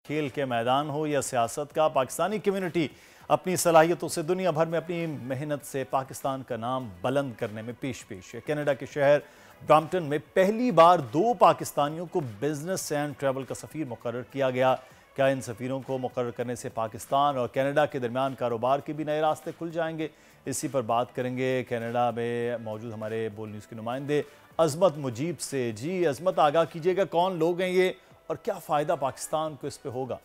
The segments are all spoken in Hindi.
खेल के मैदान हो या सियासत का, पाकिस्तानी कम्युनिटी अपनी सलाहियतों से दुनिया भर में अपनी मेहनत से पाकिस्तान का नाम बुलंद करने में पेश पेश है। कनाडा के शहर ब्रैम्पटन में पहली बार 2 पाकिस्तानियों को बिजनेस एंड ट्रैवल का सफ़ीर मुकर्रर किया गया। क्या इन सफ़ीरों को मुकर्रर करने से पाकिस्तान और कनाडा के दरमियान कारोबार के भी नए रास्ते खुल जाएंगे? इसी पर बात करेंगे कनाडा में मौजूद हमारे बोल न्यूज़ के नुमाइंदे अजमत मुजीब से। जी अजमत, आगाह कीजिएगा, कौन लोग हैं ये और क्या फ़ायदा पाकिस्तान को इस पे होगा?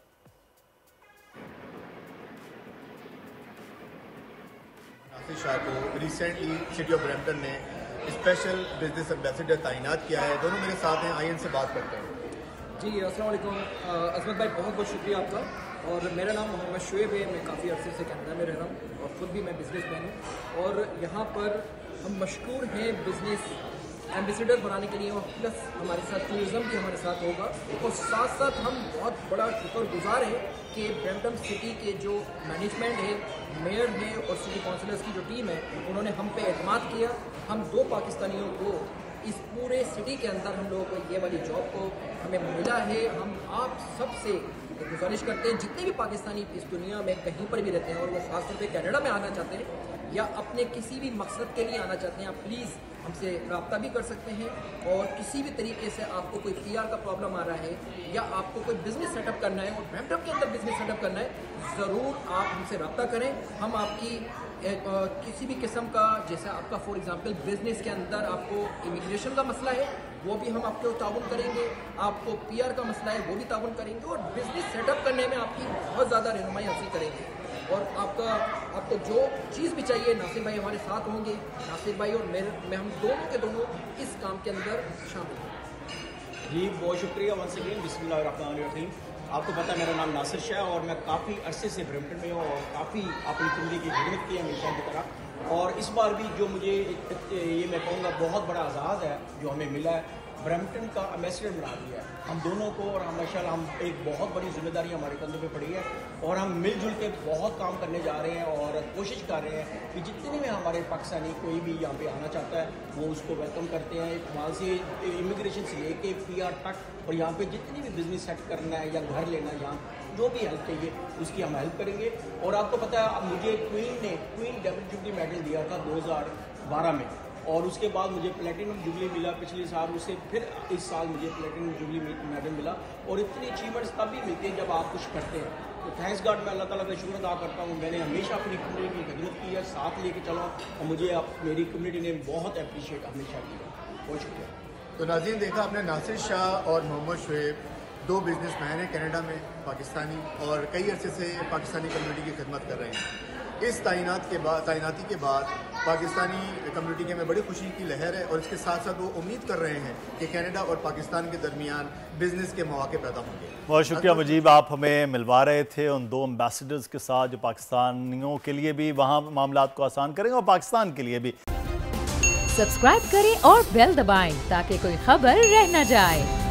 नासिर शाह को रिसेंटली सिटी ऑफ ब्रैम्पटन ने स्पेशल बिजनेस एम्बेसडर तैनात किया है। दोनों मेरे साथ हैं, आइए इनसे बात करते हैं। जी अस्सलाम वालेकुम अजमत भाई, बहुत बहुत शुक्रिया आपका। और मेरा नाम मोहम्मद शुएब है, मैं काफ़ी अरसे से कनाडा में रह रहा हूँ और ख़ुद भी मैं बिजनेसमैन हूँ। और यहाँ पर हम मशहूर हैं बिजनेस एम्बेसडर बनाने के लिए, और प्लस हमारे साथ टूरिज़म भी हमारे साथ होगा। और साथ साथ हम बहुत बड़ा शुक्रगुजार हैं कि ब्रैम्पटन सिटी के जो मैनेजमेंट है, मेयर है और सिटी काउंसिलर्स की जो टीम है, उन्होंने हम पे एतमाद किया। हम 2 पाकिस्तानियों को इस पूरे सिटी के अंदर हम लोगों को ये वाली जॉब को हमें मिला है। हम आप सबसे गुजारिश करते हैं, जितने भी पाकिस्तानी इस दुनिया में कहीं पर भी रहते हैं और वो ख़ासतौर पे कनाडा में आना चाहते हैं या अपने किसी भी मकसद के लिए आना चाहते हैं, आप प्लीज़ हमसे रब्ता भी कर सकते हैं। और किसी भी तरीके से आपको कोई PR का प्रॉब्लम आ रहा है या आपको कोई बिज़नेस सेटअप करना है और ब्रैम्पटन के अंदर बिज़नेस सेटअप करना है, ज़रूर आप हमसे रब्ता करें। हम आपकी किसी भी किस्म का, जैसे आपका फॉर एग्जांपल बिजनेस के अंदर आपको इमिग्रेशन का मसला है, वो भी हम आपको ताउन करेंगे। आपको PR का मसला है, वो भी ताउन करेंगे। और बिजनेस सेटअप करने में आपकी बहुत ज़्यादा रहनुमाई हासिल करेंगे। और आपको जो चीज़ भी चाहिए, नासिर भाई हमारे साथ होंगे। नासिर भाई और मैं हम दोनों के दोनों इस काम के अंदर शामिल हैं। जी बहुत शुक्रिया वंस अगेन। बिस्मिल्लाहिर्रहमानिर्रहीम। आपको पता है मेरा नाम नासिर शाह और मैं काफ़ी अरसे से ब्रैम्पटन में हूँ और काफ़ी अपनी ज़िंदगी की खिदमत की है हमेशा की तरह। और इस बार भी जो मुझे ये मैं कहूँगा बहुत बड़ा एजाज़ है जो हमें मिला है, ब्रैम्पटन का एम्बेसडर बना दिया है हम दोनों को। और माशाल्लाह हम एक बहुत बड़ी जिम्मेदारी हमारे कंधों पे पड़ी है और हम मिलजुल के बहुत काम करने जा रहे हैं और कोशिश कर रहे हैं कि जितने भी हमारे पाकिस्तानी कोई भी यहाँ पे आना चाहता है वो उसको वेलकम करते हैं, वहाँ से इमिग्रेशन से लेके PR तक। और यहाँ पे जितनी भी बिजनेस सेट करना है या घर लेना है, यहाँ जो भी हेल्प चाहिए उसकी हम हेल्प करेंगे। और आपको पता है मुझे क्वीन डेविड जुबली मेडल दिया था 2012 में और उसके बाद मुझे प्लेटिनम जुबली मिला पिछले साल, उससे फिर इस साल मुझे प्लेटिनम जुबली मेडल मिला। और इतनी अचीवमेंट्स तभी मिलती है जब आप कुछ करते हैं। तो थैंक्स गॉड, मैं अल्लाह ताला का शुक्र अदा करता हूँ। मैंने हमेशा अपनी कम्युनिटी की खिदमत की है, साथ लेके चला और मुझे मेरी कम्युनिटी ने बहुत अप्रिशिएट हमेशा किया। बहुत शुक्रिया। तो नाज़रीन, देखा आपने, नासिर शाह और मोहम्मद शुएब 2 बिजनेसमैन हैं कनाडा में, पाकिस्तानी, और कई अरसे से पाकिस्तानी कम्युनिटी की खिदमत कर रहे हैं। इस तैनाती के बाद पाकिस्तानी कम्युनिटी के में बड़ी खुशी की लहर है और इसके साथ साथ वो उम्मीद कर रहे हैं कि कनाडा और पाकिस्तान के दरमियान बिजनेस के मौके पैदा होंगे। बहुत शुक्रिया मुजीब, आप हमें मिलवा रहे थे उन 2 एम्बेसडर्स के साथ जो पाकिस्तानियों के लिए भी वहाँ मामलात को आसान करेंगे और पाकिस्तान के लिए भी। सब्सक्राइब करें और बेल दबाएं ताकि कोई खबर रह न जाए।